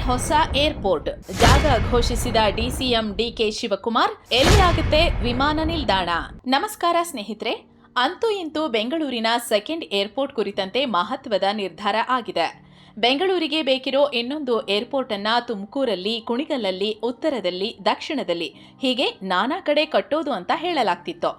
ಹೊಸ ಏರ್ಪೋರ್ಟ್ ಜಾಗ ಘೋಷಿಸಿದ ಡಿಸಿಎಂ ಡಿಕೆ ಶಿವಕುಮಾರ್. ಎಲ್ಲಿಯಾಗುತ್ತೆ ವಿಮಾನ ನಿಲ್ದಾಣ? ನಮಸ್ಕಾರ ಸ್ನೇಹಿತರೆ. ಅಂತೂ ಇಂತೂ ಬೆಂಗಳೂರಿನ ಸೆಕೆಂಡ್ ಏರ್ಪೋರ್ಟ್ ಕುರಿತಂತೆ ಮಹತ್ವದ ನಿರ್ಧಾರ ಆಗಿದೆ. ಬೆಂಗಳೂರಿಗೆ ಬೇಕಿರೋ ಇನ್ನೊಂದು ಏರ್ಪೋರ್ಟ್ ಅನ್ನ ತುಮಕೂರಲ್ಲಿ, ಕುಣಿಗಲ್ಲಲ್ಲಿ, ಉತ್ತರದಲ್ಲಿ, ದಕ್ಷಿಣದಲ್ಲಿ ಹೀಗೆ ನಾನಾ ಕಡೆ ಕಟ್ಟೋದು ಅಂತ ಹೇಳಲಾಗ್ತಿತ್ತು.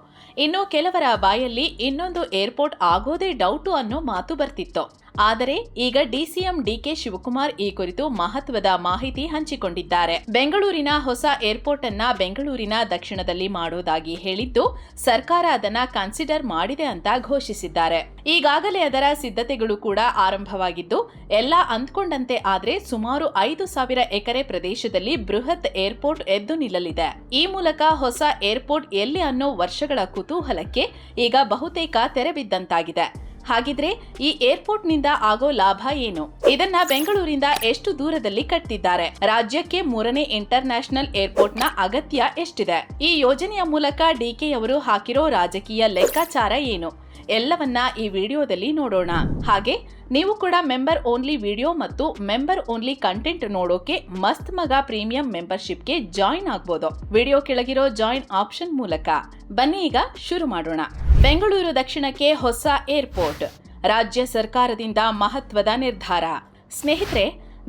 ಇನ್ನು ಕೆಲವರ ಬಾಯಲ್ಲಿ ಇನ್ನೊಂದು ಏರ್ಪೋರ್ಟ್ ಆಗೋದೇ ಡೌಟು ಅನ್ನೋ ಮಾತು ಬರ್ತಿತ್ತು. ಆದರೆ ಈಗ ಡಿಸಿಎಂ ಡಿಕೆ ಶಿವಕುಮಾರ್ ಈ ಕುರಿತು ಮಹತ್ವದ ಮಾಹಿತಿ ಹಂಚಿಕೊಂಡಿದ್ದಾರೆ. ಬೆಂಗಳೂರಿನ ಹೊಸ ಏರ್ಪೋರ್ಟ್ ಅನ್ನ ಬೆಂಗಳೂರಿನ ದಕ್ಷಿಣದಲ್ಲಿ ಮಾಡೋದಾಗಿ ಹೇಳಿದ್ದು, ಸರ್ಕಾರ ಅದನ್ನ ಕನ್ಸಿಡರ್ ಮಾಡಿದೆ ಅಂತ ಘೋಷಿಸಿದ್ದಾರೆ. ಈಗಾಗಲೇ ಅದರ ಸಿದ್ಧತೆಗಳು ಕೂಡ ಆರಂಭವಾಗಿದ್ದು, ಎಲ್ಲ ಅಂದ್ಕೊಂಡಂತೆ ಆದ್ರೆ ಸುಮಾರು 5,000 ಎಕರೆ ಪ್ರದೇಶದಲ್ಲಿ ಬೃಹತ್ ಏರ್ಪೋರ್ಟ್ ಎದ್ದು ನಿಲ್ಲಲಿದೆ. ಈ ಮೂಲಕ ಹೊಸ ಏರ್ಪೋರ್ಟ್ ಎಲ್ಲಿ ಅನ್ನೋ ವರ್ಷಗಳ ಕುತೂಹಲಕ್ಕೆ ಈಗ ಬಹುತೇಕ ತೆರೆ ಬಿದ್ದಂತಾಗಿದೆ. ಹಾಗಿದ್ರೆ ಈ ಏರ್ಪೋರ್ಟ್ ನಿಂದ ಆಗೋ ಲಾಭ ಏನು? ಇದನ್ನ ಬೆಂಗಳೂರಿಂದ ಎಷ್ಟು ದೂರದಲ್ಲಿ ಕಟ್ಟಿದ್ದಾರೆ? ರಾಜ್ಯಕ್ಕೆ 3ನೇ ಇಂಟರ್ ನ್ಯಾಷನಲ್ ಏರ್ಪೋರ್ಟ್ ನ ಅಗತ್ಯ ಎಷ್ಟಿದೆ? ಈ ಯೋಜನೆಯ ಮೂಲಕ ಡಿಕೆಯವರು ಹಾಕಿರೋ ರಾಜಕೀಯ ಲೆಕ್ಕಾಚಾರ ಏನು? ಎಲ್ಲವನ್ನ ಈ ವಿಡಿಯೋದಲ್ಲಿ ನೋಡೋಣ. ಹಾಗೆ ನೀವು ಕೂಡ ಮೆಂಬರ್ ಓನ್ಲಿ ವಿಡಿಯೋ ಮತ್ತು ಮೆಂಬರ್ ಓನ್ಲಿ ಕಂಟೆಂಟ್ ನೋಡೋಕೆ ಮಸ್ತ್ ಮಗ ಪ್ರೀಮಿಯಂ ಮೆಂಬರ್ಶಿಪ್ಗೆ ಜಾಯಿನ್ ಆಗ್ಬೋದು. ವಿಡಿಯೋ ಕೆಳಗಿರೋ ಜಾಯಿನ್ ಆಪ್ಷನ್ ಮೂಲಕ. ಬನ್ನಿ ಈಗ ಶುರು ಮಾಡೋಣ. ಬೆಂಗಳೂರು ದಕ್ಷಿಣಕ್ಕೆ ಹೊಸ ಏರ್ಪೋರ್ಟ್, ರಾಜ್ಯ ಸರ್ಕಾರದಿಂದ ಮಹತ್ವದ ನಿರ್ಧಾರ. ಸ್ನೇಹಿತರೆ,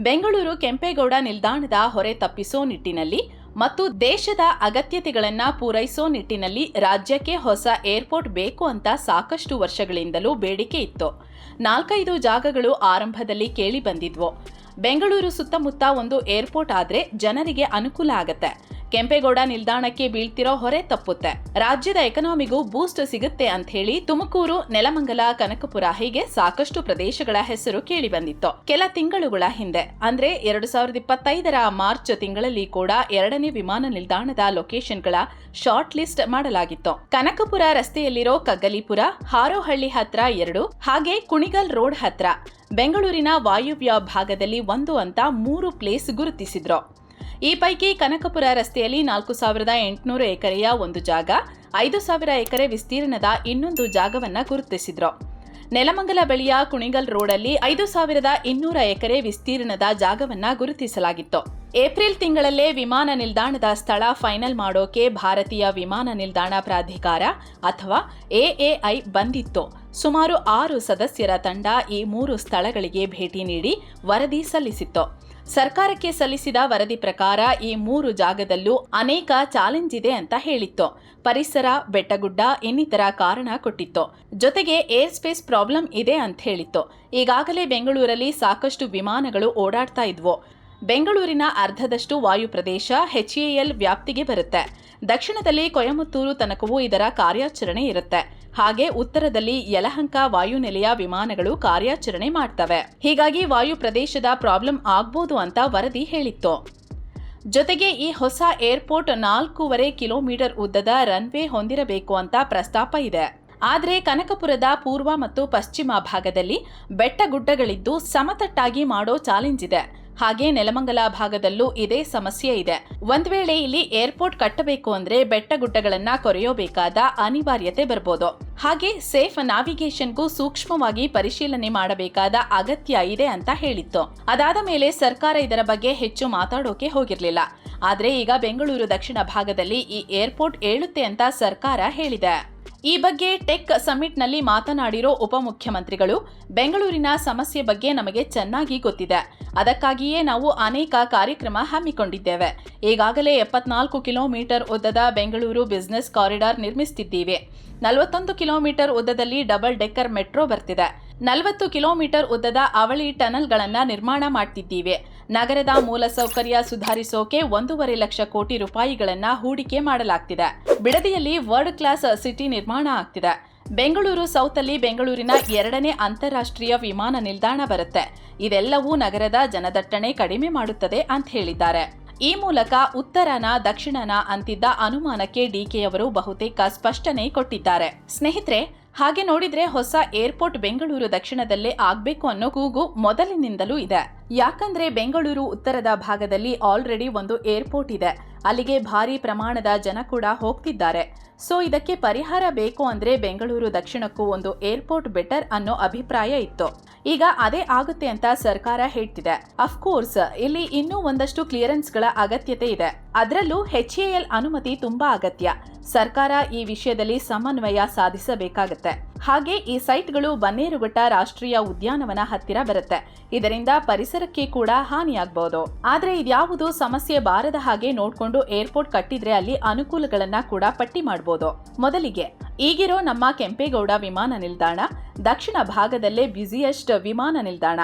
ಬೆಂಗಳೂರು ಕೆಂಪೇಗೌಡ ನಿಲ್ದಾಣದ ಹೊರೆ ತಪ್ಪಿಸೋ ನಿಟ್ಟಿನಲ್ಲಿ ಮತ್ತು ದೇಶದ ಅಗತ್ಯತೆಗಳನ್ನ ಪೂರೈಸೋ ನಿಟ್ಟಿನಲ್ಲಿ ರಾಜ್ಯಕ್ಕೆ ಹೊಸ ಏರ್ಪೋರ್ಟ್ ಬೇಕು ಅಂತ ಸಾಕಷ್ಟು ವರ್ಷಗಳಿಂದಲೂ ಬೇಡಿಕೆ ಇತ್ತು. 4-5 ಜಾಗಗಳು ಆರಂಭದಲ್ಲಿ ಕೇಳಿ ಬಂದಿದ್ವು. ಬೆಂಗಳೂರು ಸುತ್ತಮುತ್ತ ಒಂದು ಏರ್ಪೋರ್ಟ್ ಆದ್ರೆ ಜನರಿಗೆ ಅನುಕೂಲ ಆಗತ್ತೆ, ಕೆಂಪೇಗೌಡ ನಿಲ್ದಾಣಕ್ಕೆ ಬೀಳ್ತಿರೋ ಹೊರೆ ತಪ್ಪುತ್ತೆ, ರಾಜ್ಯದ ಎಕನಾಮಿಗೂ ಬೂಸ್ಟ್ ಸಿಗುತ್ತೆ ಅಂತ ಹೇಳಿ ತುಮಕೂರು, ನೆಲಮಂಗಲ, ಕನಕಪುರ ಹೀಗೆ ಸಾಕಷ್ಟು ಪ್ರದೇಶಗಳ ಹೆಸರು ಕೇಳಿ ಬಂದಿತ್ತು. ಕೆಲ ತಿಂಗಳುಗಳ ಹಿಂದೆ ಅಂದ್ರೆ 2025ರ ಮಾರ್ಚ್ ತಿಂಗಳಲ್ಲಿ ಕೂಡ 2ನೇ ವಿಮಾನ ನಿಲ್ದಾಣದ ಲೊಕೇಶನ್ಗಳ ಶಾರ್ಟ್ ಲಿಸ್ಟ್ ಮಾಡಲಾಗಿತ್ತು. ಕನಕಪುರ ರಸ್ತೆಯಲ್ಲಿರೋ ಕಗ್ಗಲೀಪುರ, ಹಾರೋಹಳ್ಳಿ ಹತ್ರ 2 ಹಾಗೆ ಕುಣಿಗಲ್ ರೋಡ್ ಹತ್ರ ಬೆಂಗಳೂರಿನ ವಾಯುವ್ಯ ಭಾಗದಲ್ಲಿ 1 ಅಂತ 3 ಪ್ಲೇಸ್ ಗುರುತಿಸಿದ್ರು. ಈ ಪೈಕಿ ಕನಕಪುರ ರಸ್ತೆಯಲ್ಲಿ 4,800 ಎಕರೆಯ ಒಂದು ಜಾಗ, 5,000 ಎಕರೆ ವಿಸ್ತೀರ್ಣದ ಇನ್ನೊಂದು ಜಾಗವನ್ನ ಗುರುತಿಸಿದ್ರು. ನೆಲಮಂಗಲ ಬಳಿಯ ಕುಣಿಗಲ್ ರೋಡಲ್ಲಿ 5,200 ಎಕರೆ ವಿಸ್ತೀರ್ಣದ ಜಾಗವನ್ನ ಗುರುತಿಸಲಾಗಿತ್ತು. ಏಪ್ರಿಲ್ ತಿಂಗಳಲ್ಲೇ ವಿಮಾನ ನಿಲ್ದಾಣದ ಸ್ಥಳ ಫೈನಲ್ ಮಾಡೋಕೆ ಭಾರತೀಯ ವಿಮಾನ ನಿಲ್ದಾಣ ಪ್ರಾಧಿಕಾರ ಅಥವಾ ಎಎಐ ಬಂದಿತ್ತು. ಸುಮಾರು 6 ಸದಸ್ಯರ ತಂಡ ಈ 3 ಸ್ಥಳಗಳಿಗೆ ಭೇಟಿ ನೀಡಿ ವರದಿ ಸಲ್ಲಿಸಿತ್ತು. ಸರ್ಕಾರಕ್ಕೆ ಸಲ್ಲಿಸಿದ ವರದಿ ಪ್ರಕಾರ ಈ 3 ಜಾಗದಲ್ಲೂ ಅನೇಕ ಚಾಲೆಂಜ್ ಇದೆ ಅಂತ ಹೇಳಿತ್ತು. ಪರಿಸರ, ಬೆಟ್ಟಗುಡ್ಡ ಇನ್ನಿತರ ಕಾರಣ ಕೊಟ್ಟಿತ್ತು. ಜೊತೆಗೆ ಏರ್ ಸ್ಪೇಸ್ ಪ್ರಾಬ್ಲಮ್ ಇದೆ ಅಂತ ಹೇಳಿತ್ತು. ಈಗಾಗಲೇ ಬೆಂಗಳೂರಲ್ಲಿ ಸಾಕಷ್ಟು ವಿಮಾನಗಳು ಓಡಾಡ್ತಾ ಇದ್ವು. ಬೆಂಗಳೂರಿನ ಅರ್ಧದಷ್ಟು ವಾಯು ಪ್ರದೇಶ ಎಚ್ಎಎಲ್ ವ್ಯಾಪ್ತಿಗೆ ಬರುತ್ತೆ. ದಕ್ಷಿಣದಲ್ಲಿ ಕೊಯಮತ್ತೂರು ತನಕವೂ ಇದರ ಕಾರ್ಯಾಚರಣೆ ಇರುತ್ತೆ. ಹಾಗೆ ಉತ್ತರದಲ್ಲಿ ಯಲಹಂಕ ವಾಯುನೆಲೆಯ ವಿಮಾನಗಳು ಕಾರ್ಯಾಚರಣೆ ಮಾಡ್ತವೆ. ಹೀಗಾಗಿ ವಾಯು ಪ್ರದೇಶದ ಪ್ರಾಬ್ಲಮ್ ಆಗ್ಬೋದು ಅಂತ ವರದಿ ಹೇಳಿತ್ತು. ಜೊತೆಗೆ ಈ ಹೊಸ ಏರ್ಪೋರ್ಟ್ 4.5 ಕಿಲೋಮೀಟರ್ ಉದ್ದದ ರನ್ವೇ ಹೊಂದಿರಬೇಕು ಅಂತ ಪ್ರಸ್ತಾಪ ಇದೆ. ಆದ್ರೆ ಕನಕಪುರದ ಪೂರ್ವ ಮತ್ತು ಪಶ್ಚಿಮ ಭಾಗದಲ್ಲಿ ಬೆಟ್ಟಗುಡ್ಡಗಳಿದ್ದು ಸಮತಟ್ಟಾಗಿ ಮಾಡೋ ಚಾಲೆಂಜ್ ಇದೆ. ಹಾಗೆ ನೆಲಮಂಗಲ ಭಾಗದಲ್ಲೂ ಇದೇ ಸಮಸ್ಯೆ ಇದೆ. ಒಂದ್ ವೇಳೆ ಇಲ್ಲಿ ಏರ್ಪೋರ್ಟ್ ಕಟ್ಟಬೇಕು ಅಂದ್ರೆ ಬೆಟ್ಟಗುಡ್ಡಗಳನ್ನ ಕೊರೆಯಬೇಕಾದ ಅನಿವಾರ್ಯತೆ ಬರ್ಬೋದು. ಹಾಗೆ ಸೇಫ್ ನ್ಯಾವಿಗೇಷನ್ಗೂ ಸೂಕ್ಷ್ಮವಾಗಿ ಪರಿಶೀಲನೆ ಮಾಡಬೇಕಾದ ಅಗತ್ಯ ಇದೆ ಅಂತ ಹೇಳಿತ್ತು. ಅದಾದ ಮೇಲೆ ಸರ್ಕಾರ ಇದರ ಬಗ್ಗೆ ಹೆಚ್ಚು ಮಾತಾಡೋಕೆ ಹೋಗಿರ್ಲಿಲ್ಲ. ಆದ್ರೆ ಈಗ ಬೆಂಗಳೂರು ದಕ್ಷಿಣ ಭಾಗದಲ್ಲಿ ಈ ಏರ್ಪೋರ್ಟ್ ಏಳುತ್ತೆ ಅಂತ ಸರ್ಕಾರ ಹೇಳಿದೆ. ಈ ಬಗ್ಗೆ ಟೆಕ್ ಸಮಿಟ್ ನಲ್ಲಿ ಮಾತನಾಡಿರೋ ಉಪಮುಖ್ಯಮಂತ್ರಿಗಳು, ಬೆಂಗಳೂರಿನ ಸಮಸ್ಯೆ ಬಗ್ಗೆ ನಮಗೆ ಚೆನ್ನಾಗಿ ಗೊತ್ತಿದೆ. ಅದಕ್ಕಾಗಿಯೇ ನಾವು ಅನೇಕ ಕಾರ್ಯಕ್ರಮ ಹಮ್ಮಿಕೊಂಡಿದ್ದೇವೆ. ಈಗಾಗಲೇ 74 ಕಿಲೋಮೀಟರ್ ಉದ್ದದ ಬೆಂಗಳೂರು ಬಿಸಿನೆಸ್ ಕಾರಿಡಾರ್ ನಿರ್ಮಿಸುತ್ತಿದ್ದೀವಿ. 41 ಕಿಲೋಮೀಟರ್ ಉದ್ದದಲ್ಲಿ ಡಬಲ್ ಡೆಕ್ಕರ್ ಮೆಟ್ರೋ ಬರ್ತಿದೆ. 40 ಕಿಲೋಮೀಟರ್ ಉದ್ದದ ಅವಳಿ ಟನಲ್ಗಳನ್ನ ನಿರ್ಮಾಣ ಮಾಡ್ತಿದ್ದೀವಿ. ನಗರದ ಮೂಲಸೌಕರ್ಯ ಸುಧಾರಿಸೋಕೆ 1.5 ಲಕ್ಷ ಕೋಟಿ ರೂಪಾಯಿಗಳನ್ನ ಹೂಡಿಕೆ ಮಾಡಲಾಗ್ತಿದೆ. ಬಿಡದಿಯಲ್ಲಿ ವರ್ಲ್ಡ್ ಕ್ಲಾಸ್ ಸಿಟಿ ನಿರ್ಮಾಣ ಆಗ್ತಿದೆ. ಬೆಂಗಳೂರು ಸೌತ್ ಅಲ್ಲಿ ಬೆಂಗಳೂರಿನ 2ನೇ ಅಂತಾರಾಷ್ಟ್ರೀಯ ವಿಮಾನ ನಿಲ್ದಾಣ ಬರುತ್ತೆ. ಇದೆಲ್ಲವೂ ನಗರದ ಜನದಟ್ಟಣೆ ಕಡಿಮೆ ಮಾಡುತ್ತದೆ ಅಂತ ಹೇಳಿದ್ದಾರೆ. ಈ ಮೂಲಕ ಉತ್ತರನ ದಕ್ಷಿಣನ ಅಂತಿದ್ದ ಅನುಮಾನಕ್ಕೆ ಡಿಕೆಯವರು ಬಹುತೇಕ ಸ್ಪಷ್ಟನೆ ಕೊಟ್ಟಿದ್ದಾರೆ. ಸ್ನೇಹಿತರೆ, ಹಾಗೆ ನೋಡಿದ್ರೆ ಹೊಸ ಏರ್ಪೋರ್ಟ್ ಬೆಂಗಳೂರು ದಕ್ಷಿಣದಲ್ಲೇ ಆಗ್ಬೇಕು ಅನ್ನೋ ಕೂಗು ಮೊದಲಿನಿಂದಲೂ ಇದೆ. ಯಾಕಂದ್ರೆ ಬೆಂಗಳೂರು ಉತ್ತರದ ಭಾಗದಲ್ಲಿ ಆಲ್ರೆಡಿ ಒಂದು ಏರ್ಪೋರ್ಟ್ ಇದೆ. ಅಲ್ಲಿಗೆ ಭಾರಿ ಪ್ರಮಾಣದ ಜನ ಕೂಡ ಹೋಗ್ತಿದ್ದಾರೆ. ಸೊ ಇದಕ್ಕೆ ಪರಿಹಾರ ಬೇಕು ಅಂದ್ರೆ ಬೆಂಗಳೂರು ದಕ್ಷಿಣಕ್ಕೂ ಒಂದು ಏರ್ಪೋರ್ಟ್ ಬೆಟರ್ ಅನ್ನೋ ಅಭಿಪ್ರಾಯ ಇತ್ತು. ಈಗ ಅದೇ ಆಗುತ್ತೆ ಅಂತ ಸರ್ಕಾರ ಹೇಳ್ತಿದೆ. ಅಫ್ಕೋರ್ಸ್ ಇಲ್ಲಿ ಇನ್ನೂ ಒಂದಷ್ಟು ಕ್ಲಿಯರೆನ್ಸ್ಗಳ ಅಗತ್ಯತೆ ಇದೆ. ಅದರಲ್ಲೂ HAL ಅನುಮತಿ ತುಂಬಾ ಅಗತ್ಯ. ಸರ್ಕಾರ ಈ ವಿಷಯದಲ್ಲಿ ಸಮನ್ವಯ ಸಾಧಿಸಬೇಕಾಗತ್ತೆ. ಹಾಗೆ ಈ ಸೈಟ್ಗಳು ಬನ್ನೇರುಘಟ್ಟ ರಾಷ್ಟ್ರೀಯ ಉದ್ಯಾನವನ ಹತ್ತಿರ ಬರುತ್ತೆ. ಇದರಿಂದ ಪರಿಸರಕ್ಕೆ ಕೂಡ ಹಾನಿಯಾಗಬಹುದು. ಆದ್ರೆ ಇದ್ಯಾವುದು ಸಮಸ್ಯೆ ಬಾರದ ಹಾಗೆ ನೋಡ್ಕೊಂಡು ಏರ್ಪೋರ್ಟ್ ಕಟ್ಟಿದ್ರೆ ಅಲ್ಲಿ ಅನುಕೂಲಗಳನ್ನ ಕೂಡ ಪಟ್ಟಿ ಮಾಡಬಹುದು. ಮೊದಲಿಗೆ ಈಗಿರೋ ನಮ್ಮ ಕೆಂಪೇಗೌಡ ವಿಮಾನ ನಿಲ್ದಾಣ ದಕ್ಷಿಣ ಭಾಗದಲ್ಲೇ ಬ್ಯುಸಿಯೆಸ್ಟ್ ವಿಮಾನ ನಿಲ್ದಾಣ.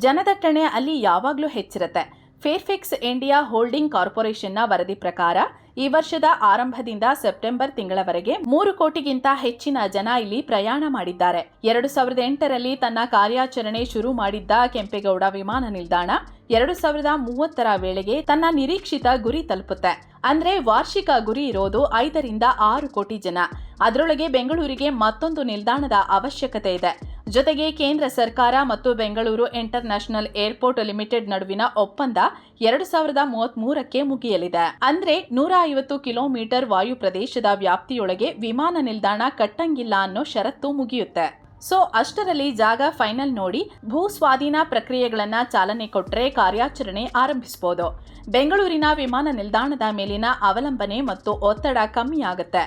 ಜನದಟ್ಟಣೆ ಅಲ್ಲಿ ಯಾವಾಗ್ಲೂ ಹೆಚ್ಚಿರುತ್ತೆ. ಫೇರ್ಫೆಕ್ಸ್ ಇಂಡಿಯಾ ಹೋಲ್ಡಿಂಗ್ ಕಾರ್ಪೊರೇಷನ್ನ ವರದಿ ಪ್ರಕಾರ ಈ ವರ್ಷದ ಆರಂಭದಿಂದ ಸೆಪ್ಟೆಂಬರ್ ತಿಂಗಳವರೆಗೆ 3 ಕೋಟಿಗಿಂತ ಹೆಚ್ಚಿನ ಜನ ಇಲ್ಲಿ ಪ್ರಯಾಣ ಮಾಡಿದ್ದಾರೆ. 2008ರಲ್ಲಿ ತನ್ನ ಕಾರ್ಯಾಚರಣೆ ಶುರು ಮಾಡಿದ್ದ ಕೆಂಪೇಗೌಡ ವಿಮಾನ ನಿಲ್ದಾಣ 2030ರ ವೇಳೆಗೆ ತನ್ನ ನಿರೀಕ್ಷಿತ ಗುರಿ ತಲುಪುತ್ತೆ. ಅಂದ್ರೆ ವಾರ್ಷಿಕ ಗುರಿ ಇರೋದು 5ರಿಂದ 6 ಕೋಟಿ ಜನ. ಅದರೊಳಗೆ ಬೆಂಗಳೂರಿಗೆ ಮತ್ತೊಂದು ನಿಲ್ದಾಣದ ಅವಶ್ಯಕತೆ ಇದೆ. ಜೊತೆಗೆ ಕೇಂದ್ರ ಸರ್ಕಾರ ಮತ್ತು ಬೆಂಗಳೂರು ಇಂಟರ್ನ್ಯಾಷನಲ್ ಏರ್ಪೋರ್ಟ್ ಲಿಮಿಟೆಡ್ ನಡುವಿನ ಒಪ್ಪಂದ 2033ಕ್ಕೆ ಮುಗಿಯಲಿದೆ. ಅಂದ್ರೆ 150 ಕಿಲೋಮೀಟರ್ ವಾಯು ಪ್ರದೇಶದ ವ್ಯಾಪ್ತಿಯೊಳಗೆ ವಿಮಾನ ನಿಲ್ದಾಣ ಕಟ್ಟಂಗಿಲ್ಲ ಅನ್ನೋ ಷರತ್ತು ಮುಗಿಯುತ್ತೆ. ಸೊ ಅಷ್ಟರಲ್ಲಿ ಜಾಗ ಫೈನಲ್ ನೋಡಿ ಭೂ ಸ್ವಾಧೀನ ಪ್ರಕ್ರಿಯೆಗಳನ್ನ ಚಾಲನೆ ಕೊಟ್ರೆ ಕಾರ್ಯಾಚರಣೆ ಆರಂಭಿಸಬಹುದು. ಬೆಂಗಳೂರಿನ ವಿಮಾನ ನಿಲ್ದಾಣದ ಮೇಲಿನ ಅವಲಂಬನೆ ಮತ್ತು ಒತ್ತಡ ಕಮ್ಮಿ ಆಗುತ್ತೆ.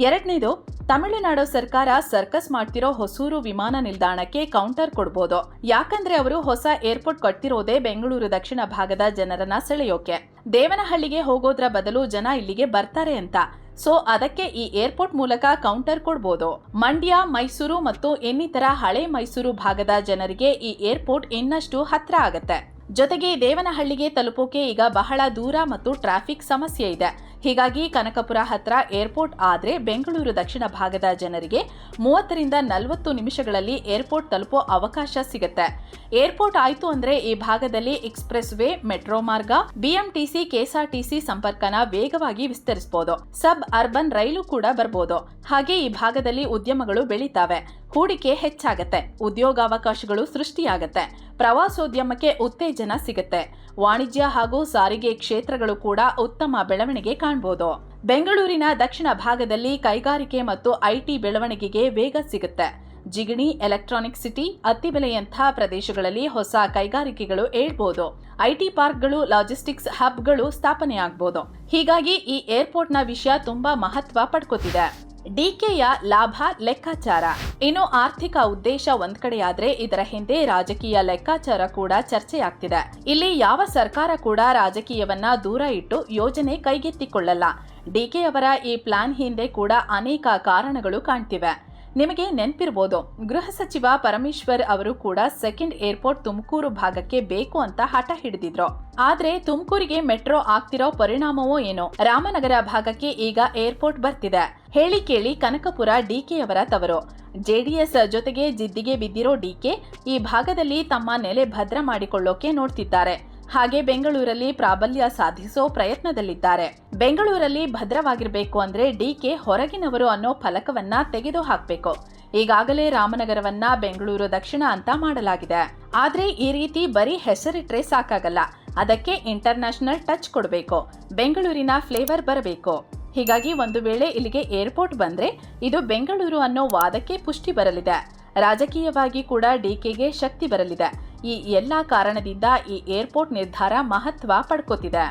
ಎರಡನೇದು, ತಮಿಳುನಾಡು ಸರ್ಕಾರ ಸರ್ಕಸ್ ಮಾಡ್ತಿರೋ ಹೊಸೂರು ವಿಮಾನ ನಿಲ್ದಾಣಕ್ಕೆ ಕೌಂಟರ್ ಕೊಡ್ಬೋದು. ಯಾಕಂದ್ರೆ ಅವರು ಹೊಸ ಏರ್ಪೋರ್ಟ್ ಕಟ್ತಿರೋದೇ ಬೆಂಗಳೂರು ದಕ್ಷಿಣ ಭಾಗದ ಜನರನ್ನ ಸೆಳೆಯೋಕೆ. ದೇವನಹಳ್ಳಿಗೆ ಹೋಗೋದ್ರ ಬದಲು ಜನ ಇಲ್ಲಿಗೆ ಬರ್ತಾರೆ ಅಂತ. ಸೊ ಅದಕ್ಕೆ ಈ ಏರ್ಪೋರ್ಟ್ ಮೂಲಕ ಕೌಂಟರ್ ಕೊಡ್ಬೋದು. ಮಂಡ್ಯ, ಮೈಸೂರು ಮತ್ತು ಇನ್ನಿತರ ಹಳೆ ಮೈಸೂರು ಭಾಗದ ಜನರಿಗೆ ಈ ಏರ್ಪೋರ್ಟ್ ಇನ್ನಷ್ಟು ಹತ್ರ ಆಗತ್ತೆ. ಜೊತೆಗೆ ದೇವನಹಳ್ಳಿಗೆ ತಲುಪೋಕೆ ಈಗ ಬಹಳ ದೂರ ಮತ್ತು ಟ್ರಾಫಿಕ್ ಸಮಸ್ಯೆ ಇದೆ. ಹೀಗಾಗಿ ಕನಕಪುರ ಹತ್ರ ಏರ್ಪೋರ್ಟ್ ಆದ್ರೆ ಬೆಂಗಳೂರು ದಕ್ಷಿಣ ಭಾಗದ ಜನರಿಗೆ 30ರಿಂದ 40 ನಿಮಿಷಗಳಲ್ಲಿ ಏರ್ಪೋರ್ಟ್ ತಲುಪೋ ಅವಕಾಶ ಸಿಗುತ್ತೆ. ಏರ್ಪೋರ್ಟ್ ಆಯ್ತು ಅಂದ್ರೆ ಈ ಭಾಗದಲ್ಲಿ ಎಕ್ಸ್ಪ್ರೆಸ್ ವೇ, ಮೆಟ್ರೋ ಮಾರ್ಗ, BMTC, KSRTC ಸಂಪರ್ಕನ ವೇಗವಾಗಿ ವಿಸ್ತರಿಸಬಹುದು. ಸಬ್ ಅರ್ಬನ್ ರೈಲು ಕೂಡ ಬರ್ಬೋದು. ಹಾಗೆ ಈ ಭಾಗದಲ್ಲಿ ಉದ್ಯಮಗಳು ಬೆಳೀತಾವೆ, ಹೂಡಿಕೆ ಹೆಚ್ಚಾಗತ್ತೆ, ಉದ್ಯೋಗಾವಕಾಶಗಳು ಸೃಷ್ಟಿಯಾಗತ್ತೆ, ಪ್ರವಾಸೋದ್ಯಮಕ್ಕೆ ಉತ್ತೇಜನ ಸಿಗುತ್ತೆ, ವಾಣಿಜ್ಯ ಹಾಗೂ ಸಾರಿಗೆ ಕ್ಷೇತ್ರಗಳು ಕೂಡ ಉತ್ತಮ ಬೆಳವಣಿಗೆ ಕಾಣಬಹುದು. ಬೆಂಗಳೂರಿನ ದಕ್ಷಿಣ ಭಾಗದಲ್ಲಿ ಕೈಗಾರಿಕೆ ಮತ್ತು IT ಬೆಳವಣಿಗೆಗೆ ವೇಗ ಸಿಗುತ್ತೆ. ಜಿಗಣಿ, ಎಲೆಕ್ಟ್ರಾನಿಕ್ ಸಿಟಿ, ಅತ್ತಿಬೆಲೆಯಂಥ ಪ್ರದೇಶಗಳಲ್ಲಿ ಹೊಸ ಕೈಗಾರಿಕೆಗಳು ಏಳ್ಬಹುದು. IT ಪಾರ್ಕ್ಗಳು, logistics ಹಬ್ಗಳು ಸ್ಥಾಪನೆಯಾಗಬಹುದು. ಹೀಗಾಗಿ ಈ ಏರ್ಪೋರ್ಟ್ನ ವಿಷಯ ತುಂಬಾ ಮಹತ್ವ ಪಡ್ಕೋತಿದೆ. DKಯ ಲಾಭ ಲೆಕ್ಕಾಚಾರ. ಇನ್ನು ಆರ್ಥಿಕ ಉದ್ದೇಶ ಒಂದ್ ಕಡೆಯಾದ್ರೆ ಇದರ ಹಿಂದೆ ರಾಜಕೀಯ ಲೆಕ್ಕಾಚಾರ ಕೂಡ ಚರ್ಚೆಯಾಗ್ತಿದೆ. ಇಲ್ಲಿ ಯಾವ ಸರ್ಕಾರ ಕೂಡ ರಾಜಕೀಯವನ್ನ ದೂರ ಇಟ್ಟು ಯೋಜನೆ ಕೈಗೆತ್ತಿಕೊಳ್ಳಲ್ಲ. DK ಅವರ ಈ ಪ್ಲಾನ್ ಹಿಂದೆ ಕೂಡ ಅನೇಕ ಕಾರಣಗಳು ಕಾಣ್ತಿವೆ. ನಿಮಗೆ ನೆನಪಿರಬಹುದು, ಗೃಹ ಸಚಿವ ಪರಮೇಶ್ವರ್ ಅವರು ಕೂಡ ಸೆಕೆಂಡ್ ಏರ್ಪೋರ್ಟ್ ತುಮಕೂರು ಭಾಗಕ್ಕೆ ಬೇಕು ಅಂತ ಹಠ ಹಿಡಿದಿದ್ರು. ಆದ್ರೆ ತುಮಕೂರಿಗೆ ಮೆಟ್ರೋ ಆಗ್ತಿರೋ ಪರಿಣಾಮವೋ ಏನೋ ರಾಮನಗರ ಭಾಗಕ್ಕೆ ಈಗ ಏರ್ಪೋರ್ಟ್ ಬರ್ತಿದೆ. ಹೇಳಿ ಕೇಳಿ ಕನಕಪುರ DK ಅವರ ತವರು. JDS ಜೊತೆಗೆ ಜಿದ್ದಿಗೆ ಬಿದ್ದಿರೋ DK ಈ ಭಾಗದಲ್ಲಿ ತಮ್ಮ ನೆಲೆ ಭದ್ರ ಮಾಡಿಕೊಳ್ಳೋಕೆ ನೋಡ್ತಿದ್ದಾರೆ. ಹಾಗೆ ಬೆಂಗಳೂರಲ್ಲಿ ಪ್ರಾಬಲ್ಯ ಸಾಧಿಸೋ ಪ್ರಯತ್ನದಲ್ಲಿದ್ದಾರೆ. ಬೆಂಗಳೂರಲ್ಲಿ ಭದ್ರವಾಗಿರಬೇಕು ಅಂದ್ರೆ DK ಹೊರಗಿನವರು ಅನ್ನೋ ಫಲಕವನ್ನ ತೆಗೆದು ಹಾಕಬೇಕು. ಈಗಾಗಲೇ ರಾಮನಗರವನ್ನ ಬೆಂಗಳೂರು ದಕ್ಷಿಣ ಅಂತ ಮಾಡಲಾಗಿದೆ. ಆದ್ರೆ ಈ ರೀತಿ ಬರೀ ಹೆಸರಿಟ್ರೆ ಸಾಕಾಗಲ್ಲ. ಅದಕ್ಕೆ ಇಂಟರ್ನ್ಯಾಷನಲ್ ಟಚ್ ಕೊಡಬೇಕು, ಬೆಂಗಳೂರಿನ ಫ್ಲೇವರ್ ಬರಬೇಕು. ಹೀಗಾಗಿ ಒಂದು ವೇಳೆ ಇಲ್ಲಿಗೆ ಏರ್ಪೋರ್ಟ್ ಬಂದ್ರೆ ಇದು ಬೆಂಗಳೂರು ಅನ್ನೋ ವಾದಕ್ಕೆ ಪುಷ್ಟಿ ಬರಲಿದೆ. ರಾಜಕೀಯವಾಗಿ ಕೂಡ DKಗೆ ಶಕ್ತಿ ಬರಲಿದೆ. ಈ ಎಲ್ಲಾ ಕಾರಣದಿಂದ ಈ ಏರ್ಪೋರ್ಟ್ ನಿರ್ಧಾರ ಮಹತ್ವ ಪಡ್ಕೋತಿದೆ.